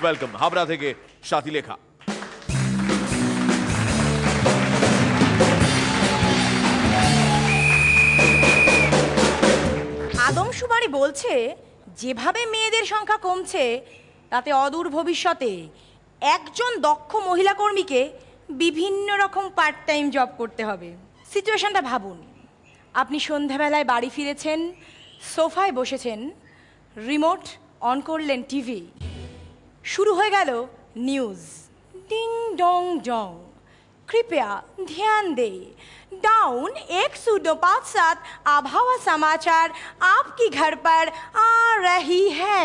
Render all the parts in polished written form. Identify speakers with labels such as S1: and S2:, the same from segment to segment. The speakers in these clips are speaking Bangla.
S1: ওয়েলকাম হাবড়া থেকে স্বাতিলেখা।
S2: আদমশুমারি বলছে যেভাবে মেয়েদের সংখ্যা কমছে তাতে অদূর ভবিষ্যতে একজন দক্ষ মহিলা কর্মীকে বিভিন্ন রকম পার্ট টাইম জব করতে হবে। সিচুয়েশনটা ভাবুন, আপনি সন্ধ্যাবেলায় বাড়ি ফিরেছেন, সোফায় বসেছেন, রিমোট অন করলেন টিভি, শুরু হয়ে গেল নিউজ। ডিং ডং ডং, कृपया ध्यान दें, डाउन 102.7 आबहावा समाचार आपकी घर पर आ रही है।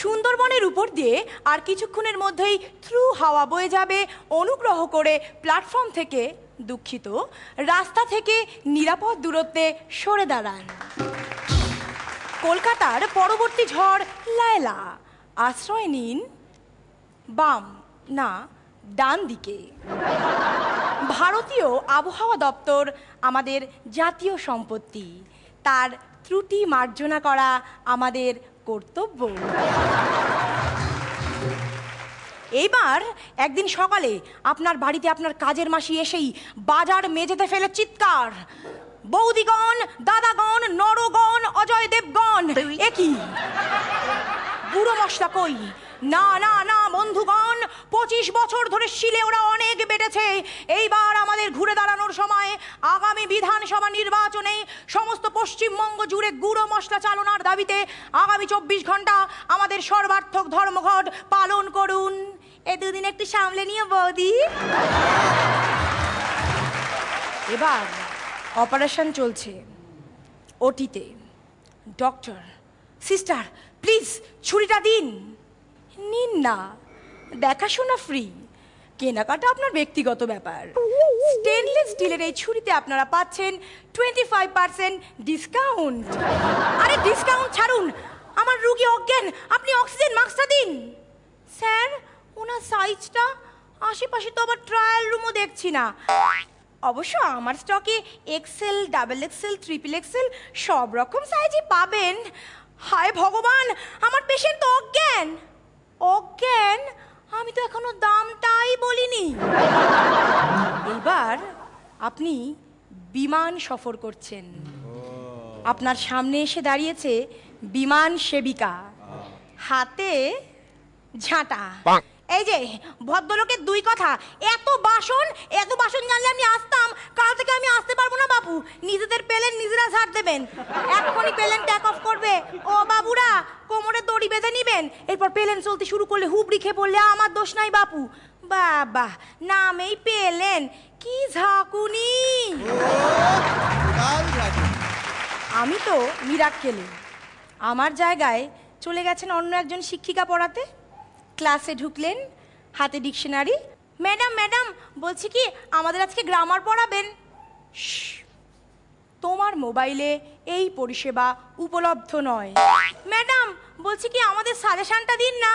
S2: সুন্দরবনের উপর দিয়ে আর কিছুক্ষণের মধ্যেই থ্রু হাওয়া বয়ে যাবে। অনুগ্রহ করে প্ল্যাটফর্ম থেকে, দুঃখিত, রাস্তা থেকে নিরাপদ দূরত্বে সরে দাঁড়ান। কলকাতার পরবর্তী ঝড় লায়লা, আশ্রয় নিন বাম না ডান দিকে। ভারতীয় আবহাওয়া দপ্তর আমাদের জাতীয় সম্পত্তি, তার ত্রুটি মার্জনা করা আমাদের কর্তব্য। এইবার একদিন সকালে আপনার বাড়িতে আপনার কাজের মাসি এসেই বাজার মেঝেতে ফেলে চিৎকার, বৌদিগণ, দাদাগণ, নরগণ, অজয় দেবগণ, একই বুড়ো মশলা কই? না না না বন্ধুগণ, 25 বছর ধরে শিলে ওরা অনেক বেড়েছে। এইবার আমাদের ঘুরে দাঁড়ানোর সময়। আগামী বিধানসভা নির্বাচনে সমস্ত পশ্চিমবঙ্গ জুড়ে গুঁড়ো মশলা চালনার দাবিতে আগামী 24 ঘন্টা আমাদের সর্বার্থক ধর্মঘট পালন করুন। এ দুদিন একটু সামলে নিয়ে বৌদি। এবার অপারেশন চলছে ওটিতে। ডক্টর, সিস্টার প্লিজ ছুরিটা দিন। নিন না, দেখাশোনা ফ্রি, কেনাকাটা আপনার ব্যক্তিগত ব্যাপার। স্টেনলেস স্টিলের এই ছুরিতে আপনারা পাচ্ছেন 25% ডিসকাউন্ট। আরে ডিসকাউন্ট ছাড়ুন, আমার রুগী অজ্ঞান, আপনি অক্সিজেন মাস্কটা দিন। স্যার, ওনার সাইজটা, আশেপাশে তো আবার ট্রায়াল রুমও দেখছি না। অবশ্য আমার স্টকে XL, double XL, triple XL সব রকম সাইজই পাবেন। হায় ভগবান, আমার পেশেন্ট তো অজ্ঞান। অজ্ঞান? আমি তো এখনো দামটাই বলিনি। এবার আপনি বিমান সফর করছেন, আপনার সামনে এসে দাঁড়িয়েছে বিমান সেবিকা, হাতে ঝাঁটা। এই যে ভদ্রলোকের দুই কথা, এত বাসন জানলে আমি আসতাম। কাল থেকে আমি আসতে পারবো না বাবু, নিজেদের প্লেন নিজেরা ঝাড় দেবেন। এক্ষুনি প্লেন টেক অফ করবে। ও বাবুরা কোমরে দড়ি বেঁধে নিবেন, এরপর প্লেন চলতে শুরু করলে হুবড়ি খেয়ে পড়লে আমার দোষ নাই বাপু। বাবা, নামেই প্লেন, কি ঝাঁকুনি। আমি তো মিরাক্কেলে, আমার জায়গায় চলে গেছেন অন্য একজন শিক্ষিকা পড়াতে। ক্লাসে ঢুকলেন, হাতে ডিকশনারি। ম্যাডাম ম্যাডাম, বলছি কি আমাদের আজকে গ্রামার পড়াবেন? তোমার মোবাইলে এই পরিষেবা উপলব্ধ নয়। ম্যাডাম, বলছি কি আমাদের সাজেশনটা দিন না।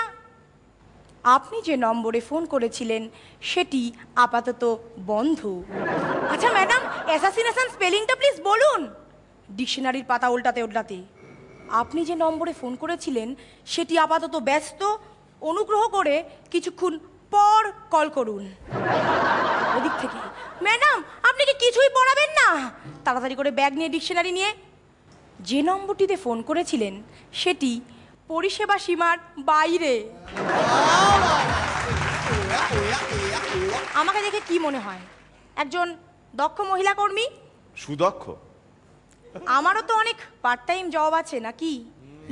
S2: আপনি যে নম্বরে ফোন করেছিলেন সেটি আপাতত বন্ধ। আচ্ছা ম্যাডাম, অ্যাসাসিনেশন স্পেলিংটা প্লিজ বলুন। ডিকশনারির পাতা উল্টাতে উল্টাতে। আপনি যে নম্বরে ফোন করেছিলেন সেটি আপাতত ব্যস্ত, অনুগ্রহ করে কিছুক্ষণ পর কল করুন। ওদিক থেকে, ম্যাডাম আপনি কি কিছুই পড়াবেন না? তাড়াতাড়ি করে ব্যাগ নিয়ে ডিকশনারি নিয়ে। যে নম্বরটিতে ফোন করেছিলেন সেটি পরিষেবা সীমার বাইরে। আমাকে দেখে কি মনে হয়? একজন দক্ষ মহিলা কর্মী?
S1: সুদক্ষ?
S2: আমারও তো অনেক পার্ট টাইম জব আছে নাকি।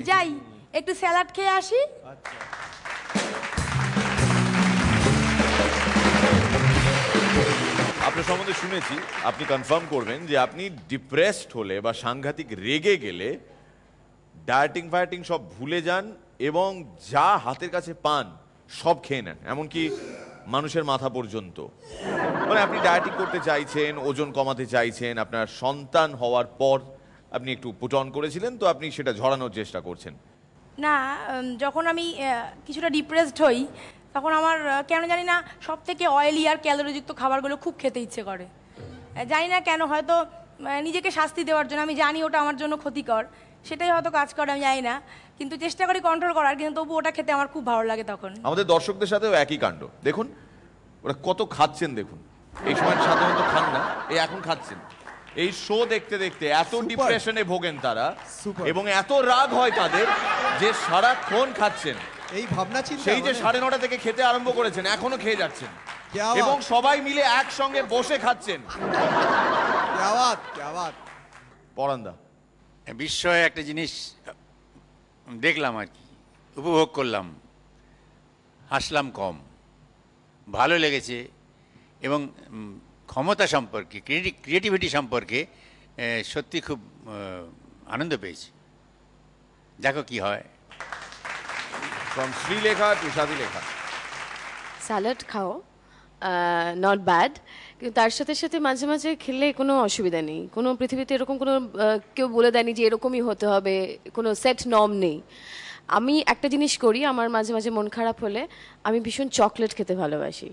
S2: যাই একটু স্যালাড খেয়ে আসি।
S1: আপনার সম্বন্ধে শুনেছি, আপনি কনফার্ম করবেন যে আপনি ডিপ্রেসড হলে বা সাংঘাতিক রেগে গেলে ডায়েটিং ফায়েটিং সব ভুলে যান এবং যা হাতের কাছে পান সব খেয়ে নেন, এমনকি মানুষের মাথা পর্যন্ত। মানে আপনি ডায়েটিং করতে চাইছেন, ওজন কমাতে চাইছেন, আপনার সন্তান হওয়ার পর আপনি একটু পুট অন করেছিলেন, তো আপনি সেটা ঝরানোর চেষ্টা করছেন।
S2: না, যখন আমি কিছুটা ডিপ্রেসড হই তখন আমার কেন জানি না সব থেকে অয়েলি আর ক্যালোরিযুক্ত খাবারগুলো খুব খেতে ইচ্ছে করে। জানি না কেন, হয়তো নিজেকে শাস্তি দেওয়ার জন্য। আমি জানি ওটা আমার জন্য ক্ষতিকর, সেটাই হয়তো কাজ করে, আমি জানি না, কিন্তু চেষ্টা করি কন্ট্রোল করার, কিন্তু তবু ওটা খেতে আমার খুব ভালো লাগে তখন।
S1: আমাদের দর্শকদের সাথেও একই কাণ্ড, দেখুন ওরা কত খাচ্ছেন, দেখুন এই সময় সাধারণত খান না, এই এখন খাচ্ছেন। এই শো দেখতে দেখতে এত ডিপ্রেশনে ভোগেন তারা,
S3: Super.
S1: এবং এত রাগ হয় তাদের যে সারাক্ষণ খাচ্ছেন।
S3: এই ভাবনা চিন্তা
S1: সেই যে
S3: মানে-
S1: 9:30 থেকে খেতে আরম্ভ করেছেন, এখনো খেয়ে যাচ্ছেন,
S3: क्या बात,
S1: এবং সবাই মিলে একসঙ্গে বসে খাচ্ছেন।
S3: क्या बात, क्या बात।
S1: পরান্দা,
S4: বিস্ময় একটা জিনিস দেখলাম আর কি, উপভোগ করলাম, হাসলাম কম, ভালো লেগেছে, এবং ক্ষমতা সম্পর্কে, ক্রিয়েটিভিটি সম্পর্কে সত্যি খুব আনন্দ পেয়েছি। দেখো কি হয়।
S1: From Srilekha to Sadilekha.
S5: Salad খাও, নট ব্যাড, কিন্তু তার সাথে সাথে মাঝে মাঝে খেলে কোনো অসুবিধা নেই। কোনো পৃথিবীতে এরকম কোনো কেউ বলে দেয়নি যে এরকমই হতে হবে, কোনো সেট নর্ম নেই। আমি একটা জিনিস করি, আমার মাঝে মাঝে মন খারাপ হলে আমি ভীষণ চকলেট খেতে ভালোবাসি।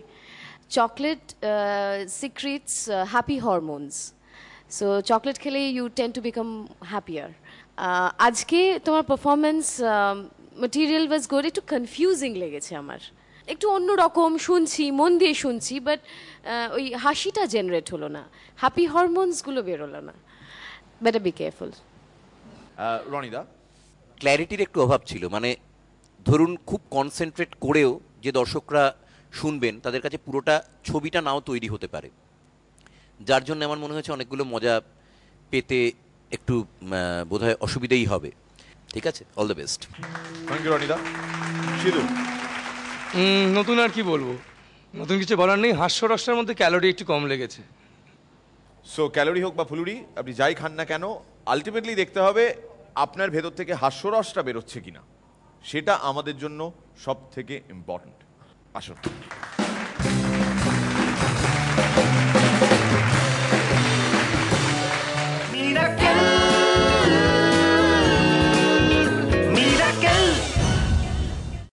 S5: Chocolate secretes happy hormones, so chocolate খেলে you tend to become happier. আজকে তোমার পারফরমেন্স ম্যাটেরিয়াল ওয়াজ গুড, একটু কনফিউজিং লেগেছে আমার, একটু অন্যরকম শুনছি, মন দিয়ে শুনছি, বাট ওই হাসিটা জেনারেট হলো না, হ্যাপি হরমোনসগুলো বেরোলো না। Better be careful.
S1: রনিদা,
S6: ক্ল্যারিটির একটু অভাব ছিল, মানে ধরুন খুব কনসেন্ট্রেট করেও যে দর্শকরা শুনবেন তাদের কাছে পুরোটা ছবিটা নাও তৈরি হতে পারে, যার জন্য আমার মনে হয়েছে অনেকগুলো মজা পেতে একটু বোধহয় অসুবিধেই হবে। ঠিক আছে, all the best.
S1: Thank you রনিদা। সিধু,
S7: নতুন আর কি বলবো, নতুন কিছু বলার নেই। হাস্যরসের মধ্যে ক্যালোরি একটু কম লেগেছে।
S1: সো ক্যালোরি হোক বা ফুলুরি, আপনি যাই খান না কেন, আলটিমেটলি দেখতে হবে আপনার ভেতর থেকে হাস্যরসটা বেরোচ্ছে কিনা, সেটা আমাদের জন্য সব থেকে ইম্পর্ট্যান্ট। আসুন।